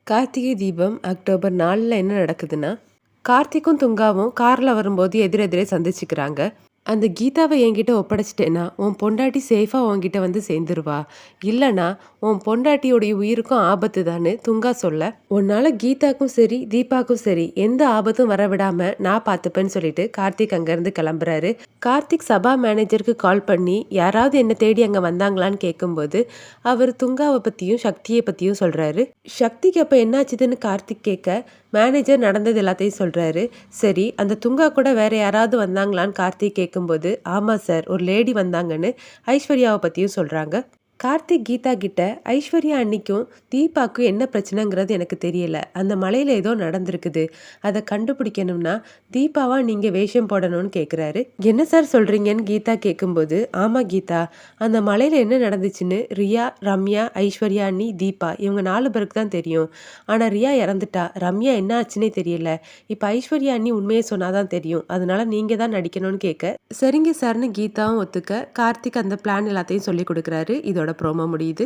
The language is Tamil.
கார்த்திகை தீபம் அக்டோபர் 4ல என்ன நடக்குதுன்னா, கார்த்திக்கும் துங்காவும் கார்ல வரும்போது எதிரெதிரே சந்திச்சுக்கிறாங்க. அந்த கீதாவ என்கிட்ட ஒப்படைச்சிட்டேன்னா, உன் பொண்டாட்டி சேஃபா உன்கிட்ட வந்து சேர்ந்துருவா. இல்லன்னா, உன் பொண்டாட்டியோடைய உயிருக்கும் ஆபத்து தான்னு துங்கா சொல்ல, உன்னால கீதாக்கும் சரி, தீபாக்கும் சரி எந்த ஆபத்தும் வரவிடாம நான் பார்த்துப்பேன்னு சொல்லிட்டு கார்த்திக் அங்கேருந்து கிளம்புறாரு. கார்த்திக் சபா மேனேஜருக்கு கால் பண்ணி, யாராவது என்ன தேடி அங்க வந்தாங்களான்னு கேட்கும்போது, அவர் துங்காவ பத்தியும், சக்திய பத்தியும் சொல்றாரு. சக்திக்கு அப்ப என்னாச்சுதுன்னு கார்த்திக் கேட்க, மேனேஜர் நடந்தது எல்லாத்தையும் சொல்றாரு. சரி, அந்த துங்கா கூட வேற யாராவது வந்தாங்களான்னு கார்த்திக் கேட்கும்போது, ஆமா சார், ஒரு லேடி வந்தாங்கன்னு ஐஸ்வர்யாவை பத்தியும் சொல்றாங்க. கார்த்திக் கீதா கிட்ட ஐஸ்வர்யா அன்னிக்கும் தீபாக்கும் என்ன பிரச்சனைங்கிறது எனக்கு தெரியல. அந்த மலையில ஏதோ நடந்திருக்குது. அதை கண்டுபிடிக்கணும்னா தீபாவா நீங்க வேஷம் போடணும்னு கேட்குறாரு. என்ன சார் சொல்றீங்கன்னு கீதா கேட்கும்போது, ஆமா கீதா, அந்த மலையில என்ன நடந்துச்சுன்னு ரியா, ரம்யா, ஐஸ்வர்யா அண்ணி, தீபா இவங்க 4 பேருக்கு தான் தெரியும். ஆனா ரியா இறந்துட்டா. ரம்யா என்ன ஆச்சுன்னே தெரியல. இப்ப ஐஸ்வர்யா அண்ணி உண்மையை சொன்னாதான் தெரியும். அதனால நீங்க தான் நடிக்கணும்னு கேட்க, சரிங்க சார்னு கீதாவும் ஒத்துக்க, கார்த்திக் அந்த பிளான் எல்லாத்தையும் சொல்லி கொடுக்குறாரு. இதோட ப்ரோமோ முடியுது.